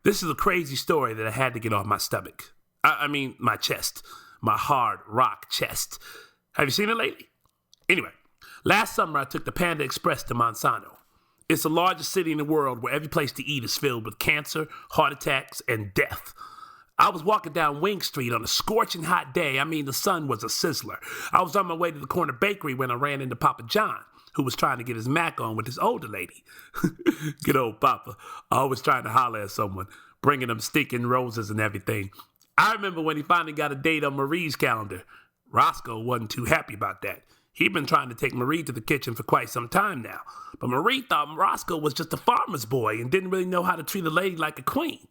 This is a crazy story that I had to get off my stomach. I mean, my chest. My hard rock chest. Have you seen it lately? Anyway, last summer I took the Panda Express to Monsanto. It's the largest city in the world where every place to eat is filled with cancer, heart attacks, and death. I was walking down Wing Street on a scorching hot day. I mean, the sun was a sizzler. I was on my way to the corner bakery when I ran into Papa John, who was trying to get his Mac on with his older lady. Good old Papa, always trying to holler at someone, bringing them stinking roses and everything. I remember when he finally got a date on Marie's calendar. Roscoe wasn't too happy about that. He'd been trying to take Marie to the kitchen for quite some time now. But Marie thought Roscoe was just a farmer's boy and didn't really know how to treat a lady like a queen.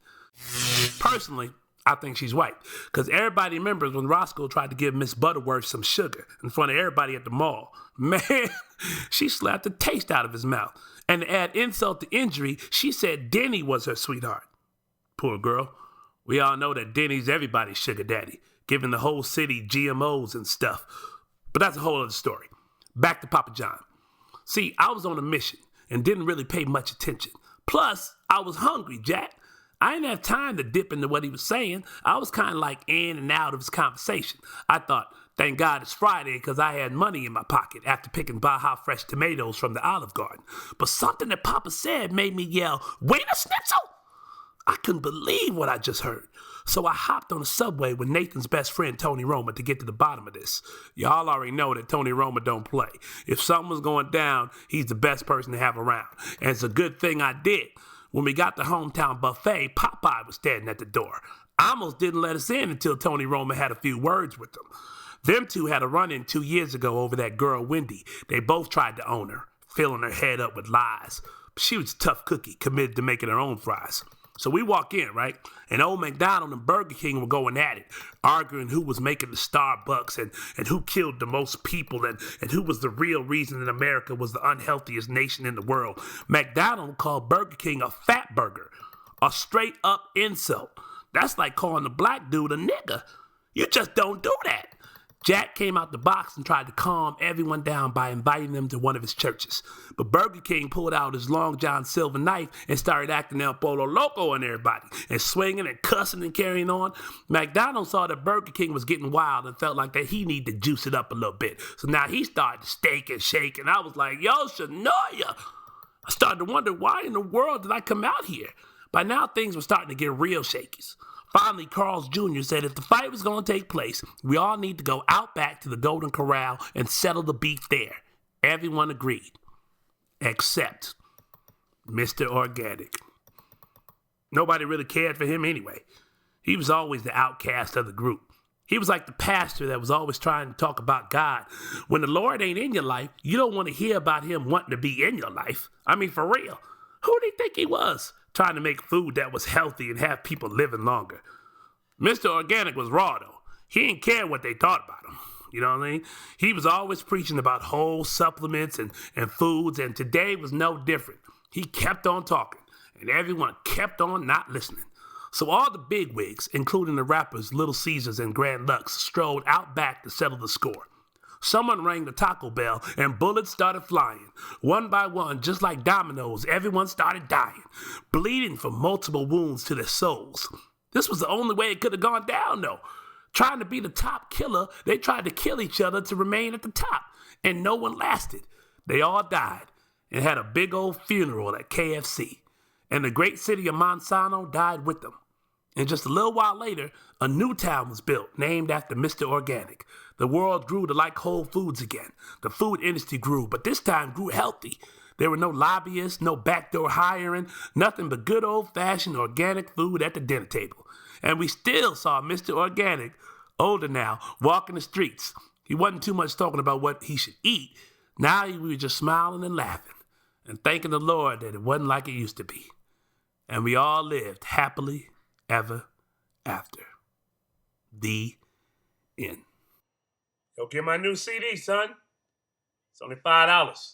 Personally, I think she's white, because everybody remembers when Roscoe tried to give Miss Butterworth some sugar in front of everybody at the mall. Man, she slapped the taste out of his mouth. And to add insult to injury, she said Denny was her sweetheart. Poor girl. We all know that Denny's everybody's sugar daddy, giving the whole city GMOs and stuff. But that's a whole other story. Back to Papa John. See, I was on a mission and didn't really pay much attention. Plus, I was hungry, Jack. I didn't have time to dip into what he was saying. I was kind of like in and out of his conversation. I thought, thank God it's Friday, because I had money in my pocket after picking Baja fresh tomatoes from the Olive Garden. But something that Papa said made me yell, "Wait a schnitzel!" I couldn't believe what I just heard. So I hopped on the subway with Nathan's best friend, Tony Roma, to get to the bottom of this. Y'all already know that Tony Roma don't play. If something was going down, he's the best person to have around. And it's a good thing I did. When we got the hometown buffet, Popeye was standing at the door. I almost didn't let us in until Tony Roma had a few words with them. Them two had a run-in 2 years ago over that girl, Wendy. They both tried to own her, filling her head up with lies. She was a tough cookie, committed to making her own fries. So we walk in, right? And old McDonald and Burger King were going at it, arguing who was making the Starbucks and who killed the most people and who was the real reason that America was the unhealthiest nation in the world. McDonald called Burger King a fat burger, a straight up insult. That's like calling a black dude a nigger. You just don't do that. Jack came out the box and tried to calm everyone down by inviting them to one of his churches. But Burger King pulled out his Long John Silver knife and started acting El Polo Loco on everybody and swinging and cussing and carrying on. McDonald saw that Burger King was getting wild and felt like that he needed to juice it up a little bit. So now he started to steak and shake, and I was like, yo, Shania. I started to wonder, why in the world did I come out here? By now, things were starting to get real shakies. Finally, Carl's Jr. said if the fight was going to take place, we all need to go out back to the Golden Corral and settle the beef there. Everyone agreed, except Mr. Organic. Nobody really cared for him anyway. He was always the outcast of the group. He was like the pastor that was always trying to talk about God. When the Lord ain't in your life, you don't want to hear about him wanting to be in your life. I mean, for real. Who did he think he was? Trying to make food that was healthy and have people living longer. Mr. Organic was raw, though. He didn't care what they thought about him. You know what I mean? He was always preaching about whole supplements and foods, and today was no different. He kept on talking, and everyone kept on not listening. So all the bigwigs, including the rappers Little Caesars and Grand Lux, strolled out back to settle the score. Someone rang the Taco Bell, and bullets started flying. One by one, just like dominoes, everyone started dying, bleeding from multiple wounds to their souls. This was the only way it could have gone down, though. Trying to be the top killer, they tried to kill each other to remain at the top, and no one lasted. They all died and had a big old funeral at KFC, and the great city of Monsanto died with them. And just a little while later, a new town was built, named after Mr. Organic. The world grew to like Whole Foods again. The food industry grew, but this time grew healthy. There were no lobbyists, no backdoor hiring, nothing but good old-fashioned organic food at the dinner table. And we still saw Mr. Organic, older now, walking the streets. He wasn't too much talking about what he should eat. Now we were just smiling and laughing and thanking the Lord that it wasn't like it used to be. And we all lived happily ever after. The end. Go get my new CD, son. It's only $5.